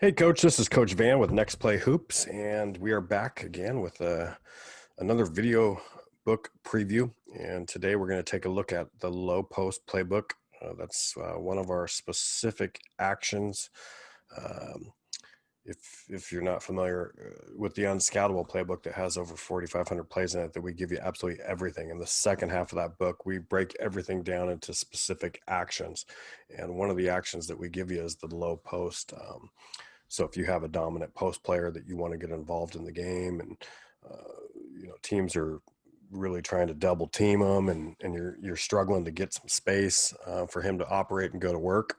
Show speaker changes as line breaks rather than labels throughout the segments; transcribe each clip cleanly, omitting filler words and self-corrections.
Hey, Coach, this is Coach Van with Next Play Hoops, and we are back again with another video book preview. And today we're going to take a look at the low post playbook. That's one of our specific actions. Um, if you're not familiar with the unscoutable playbook that has over 4,500 plays in it, that we give you absolutely everything. In the second half of that book, we break everything down into specific actions. And one of the actions that we give you is the low post. So if you have a dominant post player that you want to get involved in the game, and teams are really trying to double team him, and you're struggling to get some space for him to operate and go to work,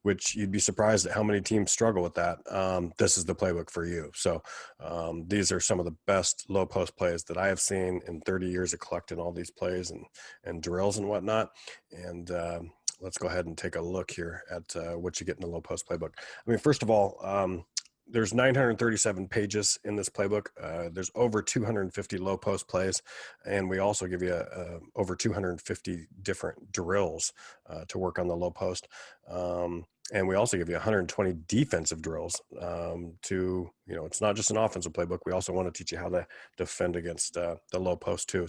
which you'd be surprised at how many teams struggle with that. This is the playbook for you. So these are some of the best low post plays that I have seen in 30 years of collecting all these plays and drills and whatnot. And let's go ahead and take a look here at what you get in the low post playbook. I mean, first of all, there's 937 pages in this playbook. There's over 250 low post plays, and we also give you over 250 different drills to work on the low post. And we also give you 120 defensive drills it's not just an offensive playbook. We also want to teach you how to defend against the low post too.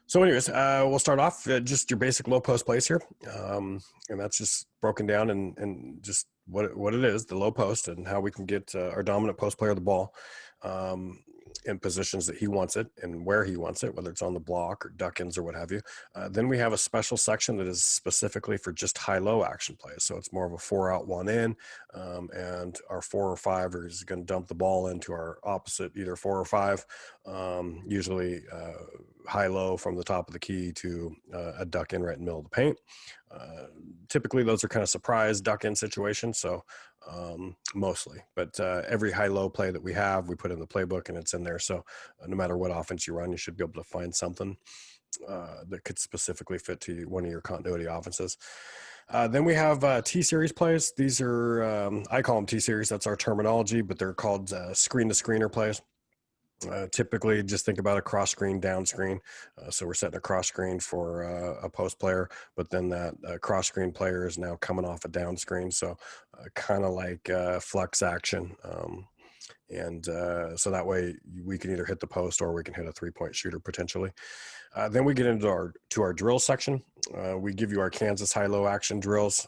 So anyways, we'll start off just your basic low post plays here. And that's just broken down and just what it is, the low post, and how we can get our dominant post player the ball in positions that he wants it and where he wants it, whether it's on the block or duck-ins or what have you. Then we have a special section that is specifically for just high-low action plays. So it's more of a 4-out, 1-in, and our 4 or 5 is going to dump the ball into our opposite, either 4 or 5, usually high-low from the top of the key to a duck-in right in the middle of the paint. Typically, those are kind of surprise duck-in situations, so mostly. But every high-low play that we have, we put in the playbook, and it's in there. So no matter what offense you run, you should be able to find something that could specifically fit to one of your continuity offenses. Then we have T-series plays. These are, I call them T-series. That's our terminology, but they're called screen-to-screener plays. Typically, just think about a cross screen, down screen. So we're setting a cross screen for a post player, but then that cross screen player is now coming off a down screen. So kind of like flex action. So that way we can either hit the post or we can hit a 3-point shooter potentially. Then we get into our drill section. We give you our Kansas high-low action drills.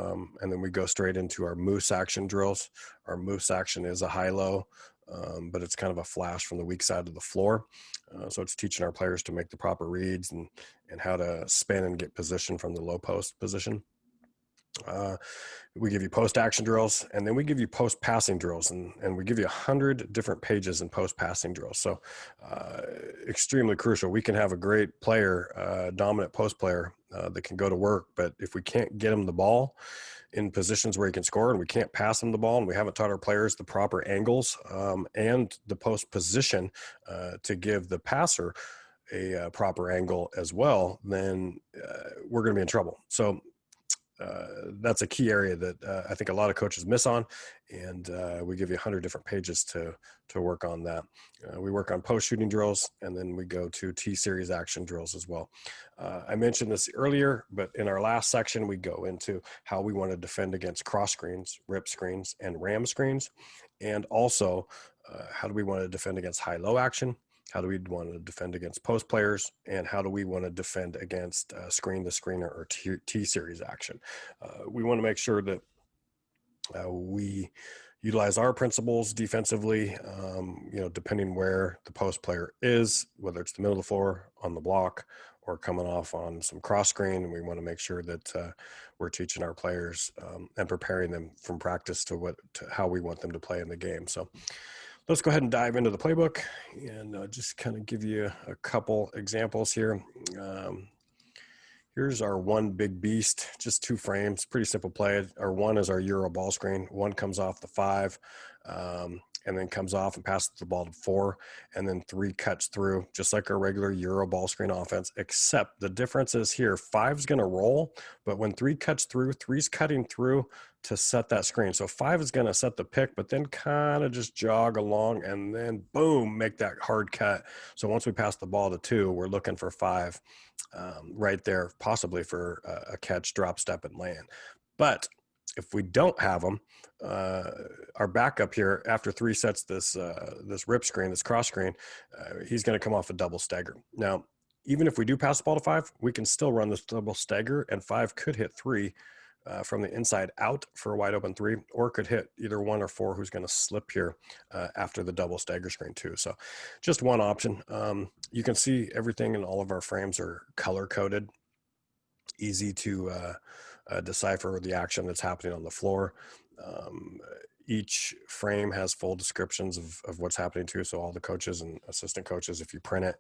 And then we go straight into our moose action drills. Our moose action is a high-low. But it's kind of a flash from the weak side of the floor. So it's teaching our players to make the proper reads and how to spin and get position from the low post position. We give you post action drills, and then we give you post passing drills, and we give you 100 different pages in post passing drills. So extremely crucial. We can have a great player, dominant post player that can go to work, but if we can't get him the ball in positions where he can score, and we can't pass him the ball, and we haven't taught our players the proper angles and the post position to give the passer a proper angle as well, then we're going to be in trouble. So that's a key area that I think a lot of coaches miss on, and we give you 100 different pages to work on that. We work on post shooting drills, and then we go to T-series action drills as well. I mentioned this earlier, but in our last section, we go into how we want to defend against cross screens, rip screens, and ram screens, and also how do we want to defend against high-low action. How do we want to defend against post players, and how do we want to defend against screen-to-screener or T-series action? We want to make sure that we utilize our principles defensively, depending where the post player is, whether it's the middle of the floor, on the block, or coming off on some cross screen. And we want to make sure that we're teaching our players and preparing them from practice to how we want them to play in the game. So let's go ahead and dive into the playbook and just kind of give you a couple examples here. Here's our one big beast, just 2 frames, pretty simple play. Our 1 is our Euro ball screen. 1 comes off the 5 and then comes off and passes the ball to 4, and then 3 cuts through, just like our regular Euro ball screen offense, except the difference is here, 5's going to roll, but when 3 cuts through, 3's cutting through to set that screen. So 5 is going to set the pick, but then kind of just jog along and then boom, make that hard cut. So once we pass the ball to 2, we're looking for 5 right there, possibly for a catch, drop, step, and land. But If we don't have them, our backup here after 3 sets, this rip screen, this cross screen, he's going to come off a double stagger. Now, even if we do pass the ball to 5, we can still run this double stagger, and 5 could hit 3 from the inside out for a wide open 3, or could hit either 1 or 4 who's going to slip here after the double stagger screen too. So just one option. You can see everything in all of our frames are color coded, easy to decipher the action that's happening on the floor. Each frame has full descriptions of what's happening too, so all the coaches and assistant coaches, if you print it,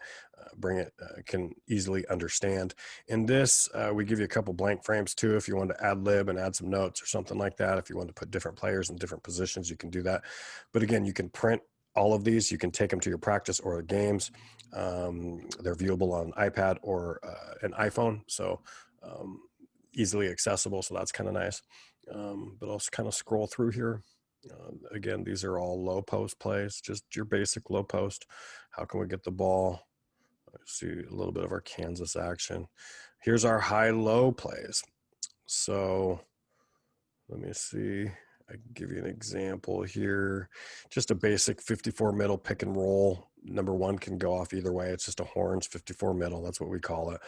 bring it, can easily understand. In this, we give you a couple blank frames too if you want to ad lib and add some notes or something like that. If you want to put different players in different positions, you can do that. But again, you can print all of these. You can take them to your practice or the games. They're viewable on iPad or an iPhone, so easily accessible, so that's kind of nice. But I'll kind of scroll through here. Again, these are all low post plays, just your basic low post. How can we get the ball? Let's see a little bit of our Kansas action. Here's our high-low plays. So let me see. I can give you an example here. Just a basic 54 middle pick and roll. Number 1 can go off either way. It's just a horns 54 middle. That's what we call it.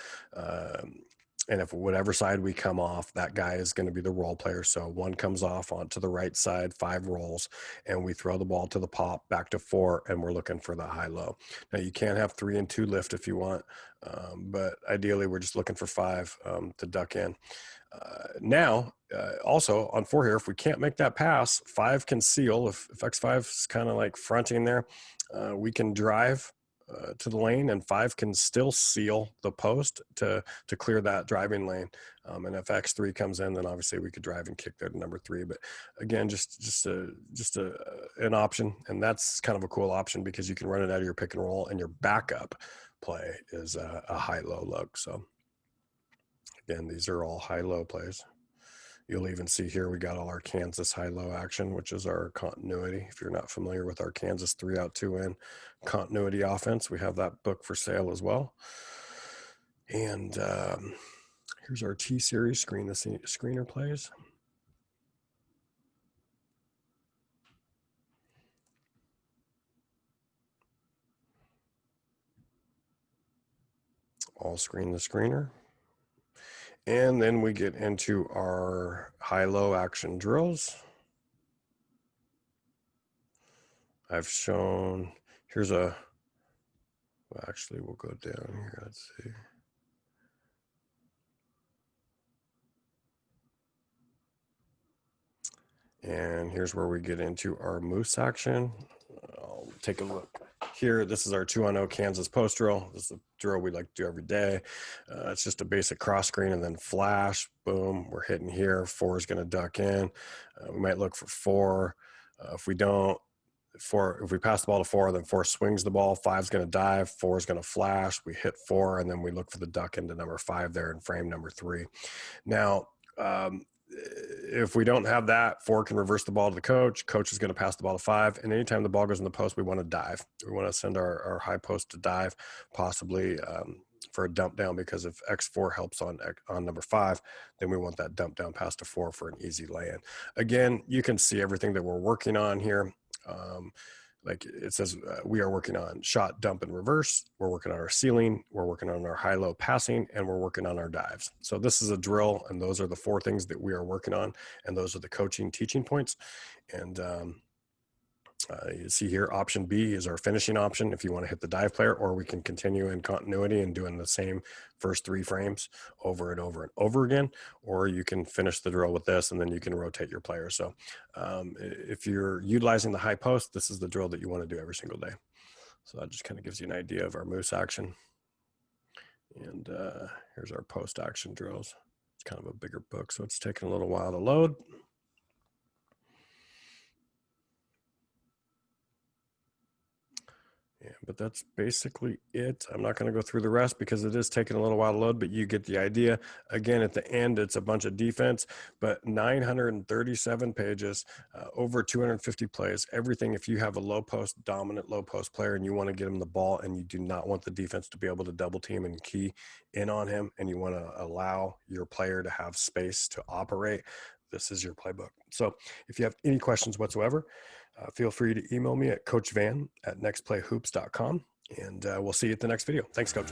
And if whatever side we come off, that guy is going to be the role player. So 1 comes off onto the right side, 5 rolls, and we throw the ball to the pop back to 4, and we're looking for the high-low. Now you can have 3 and 2 lift if you want, but ideally we're just looking for 5 to duck in. Now, also on 4 here, if we can't make that pass, 5 can seal. If X5 is kind of like fronting there, we can drive to the lane, and 5 can still seal the post to clear that driving lane. And if X3 comes in, then obviously we could drive and kick there to number 3. But again, just an option, and that's kind of a cool option because you can run it out of your pick and roll, and your backup play is a high-low look. So again, these are all high-low plays. You'll even see here we got all our Kansas high-low action, which is our continuity. If you're not familiar with our Kansas 3 out 2 in continuity offense, we have that book for sale as well. And here's our T-Series screen, the screener plays. All screen the screener. And then we get into our high-low action drills. I've shown, here's a, well, actually we'll go down here, let's see. And here's where we get into our moose action. I'll take a look here. This is our 2-on-0 Kansas post drill. This is a drill we like to do every day. It's just a basic cross screen and then flash. Boom, we're hitting here. 4 is going to duck in. We might look for 4. If we don't, if we pass the ball to 4, then 4 swings the ball. 5 is going to dive. 4 is going to flash. We hit 4, and then we look for the duck into number 5 there in frame number 3. Now, if we don't have that, 4 can reverse the ball to the coach. Coach is going to pass the ball to 5. And anytime the ball goes in the post, we want to dive. We want to send our high post to dive, possibly for a dump down, because if X4 helps on number 5, then we want that dump down pass to 4 for an easy lay-in. Again, you can see everything that we're working on here. Like it says, we are working on shot, dump, and reverse. We're working on our sealing. We're working on our high-low passing, and we're working on our dives. So this is a drill, and those are the 4 things that we are working on, and those are the coaching teaching points. And you see here, option B is our finishing option if you want to hit the dive player, or we can continue in continuity and doing the same first 3 frames over and over and over again, or you can finish the drill with this and then you can rotate your player. So if you're utilizing the high post, this is the drill that you want to do every single day. So that just kind of gives you an idea of our moose action. And here's our post action drills. It's kind of a bigger book, so it's taking a little while to load. Yeah, but that's basically it. I'm not going to go through the rest because it is taking a little while to load, but you get the idea. Again, at the end, it's a bunch of defense, but 937 pages, over 250 plays, everything. If you have a low post, dominant low post player, and you want to get him the ball and you do not want the defense to be able to double team and key in on him, and you want to allow your player to have space to operate, this is your playbook. So if you have any questions whatsoever, feel free to email me at coachvan@nextplayhoops.com, and we'll see you at the next video. Thanks, Coach.